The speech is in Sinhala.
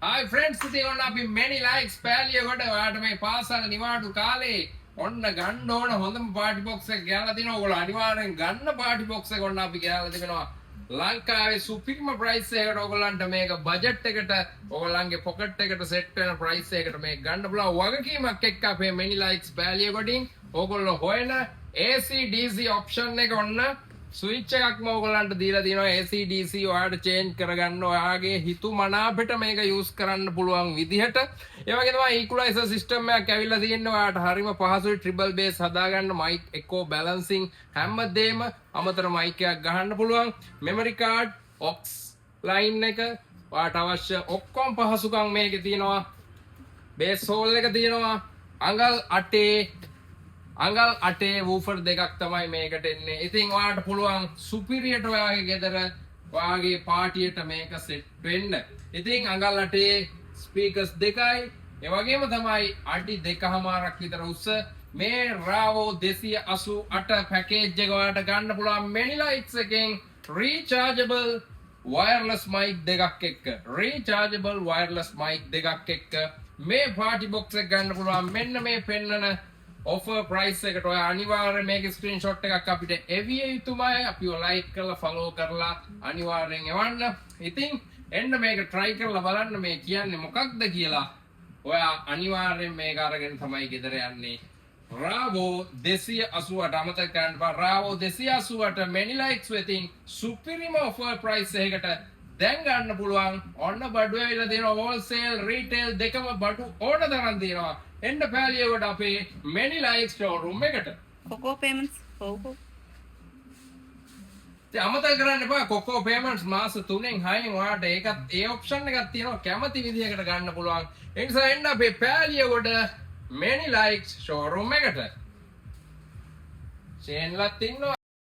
Hi friends, ඉතින් ඔන්න අපි many likes පෑලියකොට ඔයාලට මේ පාසල් නිවාඩු කාලේ ඔන්න ගන්න ඕන හොඳම පාටි බොක්ස් එක ගෑලා තිනවා. ඔයගොල්ලෝ අනිවාර්යෙන් ගන්න පාටි බොක්ස් එක ඔන්න අපි ගෑලා තිබෙනවා. ලංකාවේ සුපිරිම ප්‍රයිස් එකකට ඔයගොල්ලන්ට මේක බජට් එකට ඔයගොල්ලන්ගේ පොකට් එකට සෙට් වෙන ප්‍රයිස් එකකට මේක ගන්න පුළුවන් වගකීමක් එක්ක අපේ many likes පෑලියකොටින් ඔයගොල්ලෝ හොයන AC DC ඔප්ෂන් එක ඔන්න ස්විච් එකක්ම ඔයගොල්ලන්ට දීලා තියෙනවා. AC DC ඔයාලට චේන්ජ් කරගන්න ඔයාගේ හිතු මනාපෙට මේක යූස් කරන්න පුළුවන් විදිහට. ඒ වගේ තමයි ඉක්වලයිසර් සිස්ටම් එකක් ඇවිල්ලා තියෙන්නේ. ඔයාලට හරිම පහසුයි ට්‍රිපල් බේස් හදාගන්න, මයික් එකෝ බැලන්සින් හැමදේම අමතර මයික් එකක් ගහන්න පුළුවන්. මෙමරි කාඩ්, ඔක්ස් ලයින් එක ඔයාලට අවශ්‍ය ඔක්කොම පහසුකම් මේකේ තියෙනවා. බේස් හෝල් එක තියෙනවා. අඟල් 8 වූෆර් දෙකක් තමයි මේකට එන්නේ. ඉතින් ඔයාලට පුළුවන් සුපිරියට ඔයාගේ ගෙදර ඔයාගේ පාටියට මේක සෙට් වෙන්න. ඉතින් අඟල් 8 ස්පීකර්ස් දෙකයි, ඒ වගේම තමයි අඩි 2.5ක් විතර උස මේ Ravo 288 පැකේජ් එක ඔයාලට ගන්න පුළුවන් many likes එකෙන් rechargeable wireless mic දෙකක් එක්ක. rechargeable wireless mic දෙකක් එක්ක මේ පාටි බොක්ස් එක ගන්න පුළුවන්. මෙන්න මේ පෙන්නන offer price එකට ඔය අනිවාර්යෙන් මේක ස්ක්‍රීන්ෂොට් එකක් අපිට එවිය යුතුමයි. අපිව ලයික් කරලා ෆලෝ කරලා අනිවාර්යෙන් එවන්න. ඉතින් එන්න මේක try කරලා බලන්න මේ කියන්නේ මොකක්ද කියලා. ඔයා අනිවාර්යෙන් මේක අරගෙන තමයි ගෙදර යන්නේ. Ravo 288 අමතක කරන්න බා. Ravo 288 many likes වෙතින් සුපිරිම offer price එකකට දැන් ගන්න පුළුවන්. ඔන්න බඩු ඇවිල්ලා තියෙනවා. wholesale retail දෙකම බඩු ඕන තරම් තියෙනවා. එන්න පෑලියකොට අපේ many likes showroom එකට. කොකෝ payments කොකෝ. ඉතින් අමතක කරන්න එපා කොකෝ payments මාස 3න් 6න් ඔයාලට ඒකත් ඒ ඔප්ෂන් එකක් තියෙනවා. කැමති විදිහකට ගන්න පුළුවන්. ඒ නිසා එන්න අපේ පෑලියකොට many likes showroom එකට. චේන්ලත් ඉන්නවා.